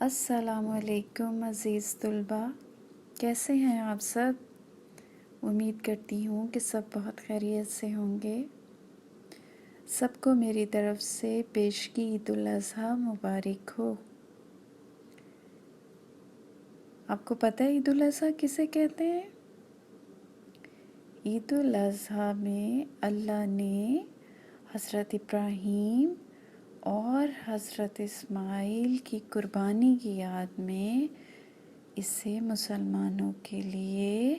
السلام علیکم عزیز طلباء، کیسے ہیں آپ سب؟ امید کرتی ہوں کہ سب بہت خیریت سے ہوں گے۔ سب کو میری طرف سے پیشگی عید الاضحیٰ مبارک ہو۔ آپ کو پتہ ہے عید الاضحیٰ کسے کہتے ہیں؟ عید الاضحیٰ میں اللہ نے حضرت ابراہیم اور حضرت اسماعیل کی قربانی کی یاد میں اسے مسلمانوں کے لیے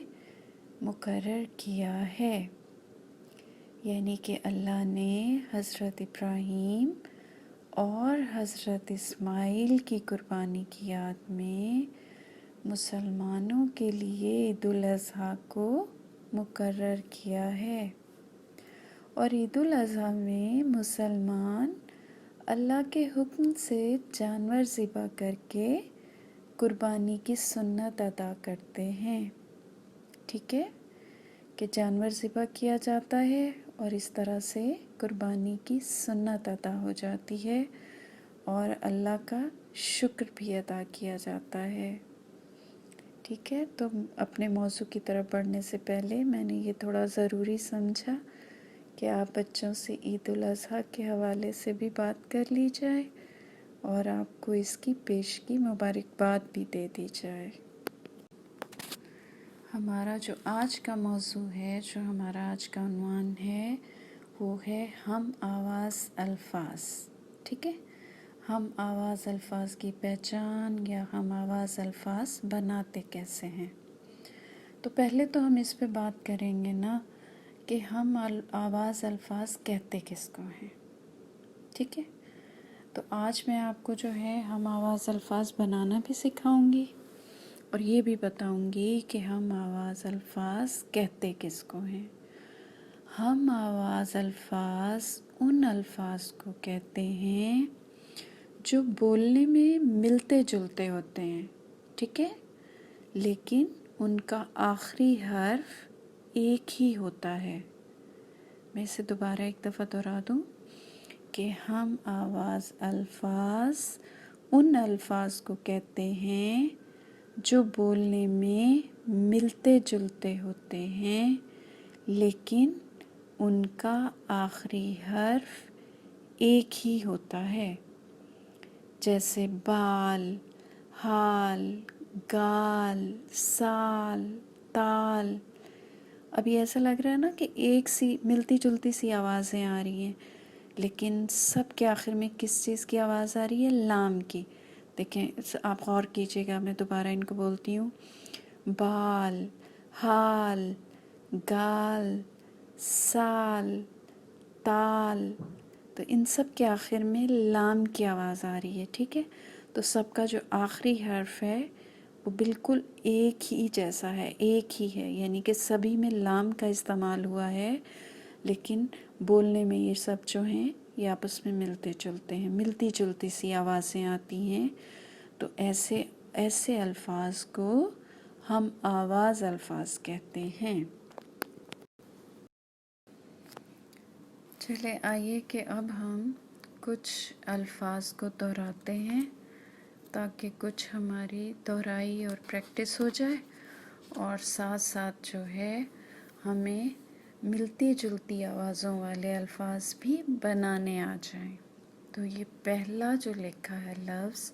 مقرر کیا ہے۔ یعنی کہ اللہ نے حضرت ابراہیم اور حضرت اسماعیل کی قربانی کی یاد میں مسلمانوں کے لیے عید الاضحیٰ کو مقرر کیا ہے۔ اور عید الاضحیٰ میں مسلمان اللہ کے حکم سے جانور ذبح کر کے قربانی کی سنت ادا کرتے ہیں۔ ٹھیک ہے کہ جانور ذبح کیا جاتا ہے اور اس طرح سے قربانی کی سنت ادا ہو جاتی ہے اور اللہ کا شکر بھی ادا کیا جاتا ہے۔ ٹھیک ہے، تو اپنے موضوع کی طرف بڑھنے سے پہلے میں نے یہ تھوڑا ضروری سمجھا کہ آپ بچوں سے عید الاضحیٰ کے حوالے سے بھی بات کر لی جائے اور آپ کو اس کی پیشگی مبارکباد بھی دے دی جائے۔ ہمارا جو آج کا موضوع ہے، جو ہمارا آج کا عنوان ہے، وہ ہے ہم آواز الفاظ۔ ٹھیک ہے، ہم آواز الفاظ کی پہچان یا ہم آواز الفاظ بناتے کیسے ہیں۔ تو پہلے تو ہم اس پہ بات کریں گے نا کہ ہم آواز الفاظ کہتے کس کو ہیں۔ ٹھیک ہے، تو آج میں آپ کو جو ہے ہم آواز الفاظ بنانا بھی سکھاؤں گی اور یہ بھی بتاؤں گی کہ ہم آواز الفاظ کہتے کس کو ہیں۔ ہم آواز الفاظ ان الفاظ کو کہتے ہیں جو بولنے میں ملتے جلتے ہوتے ہیں، ٹھیک ہے، لیکن ان کا آخری حرف ایک ہی ہوتا ہے۔ میں اسے دوبارہ ایک دفعہ دہرا دوں کہ ہم آواز الفاظ ان الفاظ کو کہتے ہیں جو بولنے میں ملتے جلتے ہوتے ہیں لیکن ان کا آخری حرف ایک ہی ہوتا ہے، جیسے بال، حال، گال، سال، تال۔ ابھی ایسا لگ رہا ہے نا کہ ایک سی ملتی جلتی سی آوازیں آ رہی ہیں، لیکن سب کے آخر میں کس چیز کی آواز آ رہی ہے؟ لام کی۔ دیکھیں، آپ غور کیجئے گا، میں دوبارہ ان کو بولتی ہوں، بال، حال، گال، سال، تال، تو ان سب کے آخر میں لام کی آواز آ رہی ہے۔ ٹھیک ہے، تو سب کا جو آخری حرف ہے وہ بالکل ایک ہی جیسا ہے، ایک ہی ہے، یعنی کہ سبھی میں لام کا استعمال ہوا ہے، لیکن بولنے میں یہ سب جو ہیں یہ آپس میں ملتے جلتے ہیں، ملتی جلتی سی آوازیں آتی ہیں۔ تو ایسے الفاظ کو ہم آواز الفاظ کہتے ہیں۔ چلے آئیے کہ اب ہم کچھ الفاظ کو دہراتے ہیں تاکہ کچھ ہماری دہرائی اور پریکٹس ہو جائے اور ساتھ ساتھ جو ہے ہمیں ملتی جلتی آوازوں والے الفاظ بھی بنانے آ جائیں۔ تو یہ پہلا جو لکھا ہے لفظ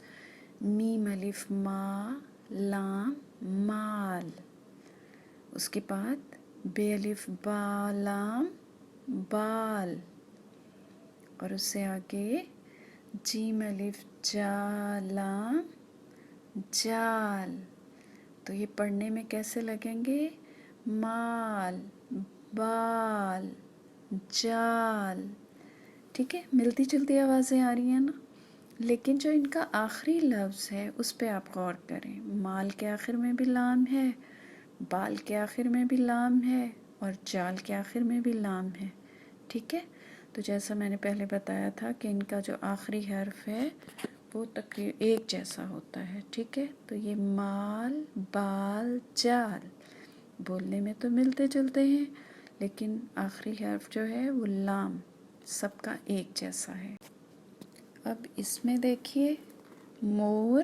میم الف ما لام مال، اس کے بعد بے الف با لام بال، اور اس سے آگے جیم الف جا لام جال۔ تو یہ پڑھنے میں کیسے لگیں گے؟ مال، بال، جال۔ ٹھیک ہے، ملتی جلتی آوازیں آ رہی ہیں نا، لیکن جو ان کا آخری لفظ ہے اس پہ آپ غور کریں۔ مال کے آخر میں بھی لام ہے، بال کے آخر میں بھی لام ہے اور جال کے آخر میں بھی لام ہے۔ ٹھیک ہے، تو جیسا میں نے پہلے بتایا تھا کہ ان کا جو آخری حرف ہے وہ تقریباً ایک جیسا ہوتا ہے۔ ٹھیک ہے، تو یہ مال، بال، جال بولنے میں تو ملتے جلتے ہیں لیکن آخری حرف جو ہے وہ لام سب کا ایک جیسا ہے۔ اب اس میں دیکھیے، مور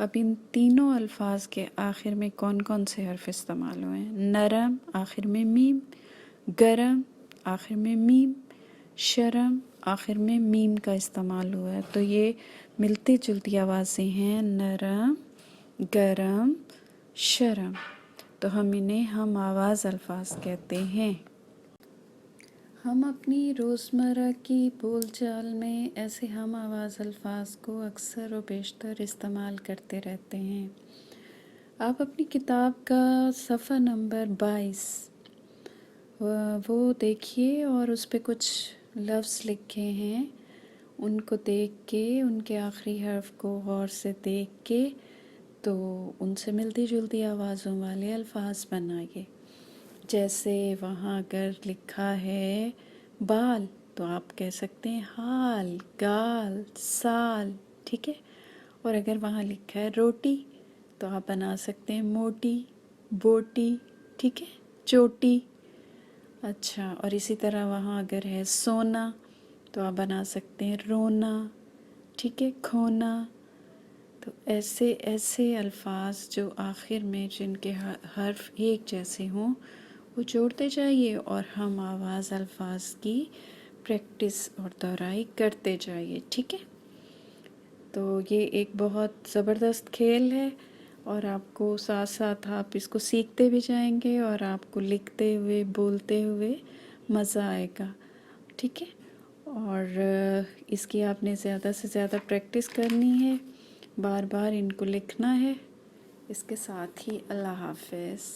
اب ان تینوں الفاظ کے آخر میں کون کون سے حرف استعمال ہوئے ہیں؟ نرم آخر میں میم، گرم آخر میں میم، شرم آخر میں میم کا استعمال ہوا ہے. تو یہ ملتی جلتی آوازیں ہیں، نرم، گرم، شرم. تو ہم انہیں ہم آواز الفاظ کہتے ہیں. ہم اپنی روزمرہ کی بول چال میں ایسے ہم آواز الفاظ کو اکثر و بیشتر استعمال کرتے رہتے ہیں. آپ اپنی کتاب کا صفحہ نمبر 22 وہ دیکھیے اور اس پہ کچھ لفظ لکھے ہیں، ان کو دیکھ کے ان کے آخری حرف کو غور سے دیکھ کے تو ان سے ملتی جلتی آوازوں والے الفاظ بنائیے. جیسے وہاں اگر لکھا ہے بال تو آپ کہہ سکتے ہیں حال، گال، سال، ٹھیک ہے. اور اگر وہاں لکھا ہے روٹی تو آپ بنا سکتے ہیں موٹی، بوٹی، ٹھیک ہے، چوٹی. اچھا، اور اسی طرح وہاں اگر ہے سونا تو آپ بنا سکتے ہیں رونا، ٹھیک ہے، کھونا. تو ایسے ایسے الفاظ جو آخر میں جن کے حرف ایک جیسے ہوں وہ جوڑتے جائیے اور ہم آواز الفاظ کی پریکٹس اور دہرائی کرتے جائیے، ٹھیک ہے. تو یہ ایک بہت زبردست کھیل ہے اور آپ کو ساتھ ساتھ آپ اس کو سیکھتے بھی جائیں گے اور آپ کو لکھتے ہوئے بولتے ہوئے مزہ آئے گا، ٹھیک ہے. اور اس کی آپ نے زیادہ سے زیادہ پریکٹس کرنی ہے، بار بار ان کو لکھنا ہے. اس کے ساتھ ہی اللہ حافظ.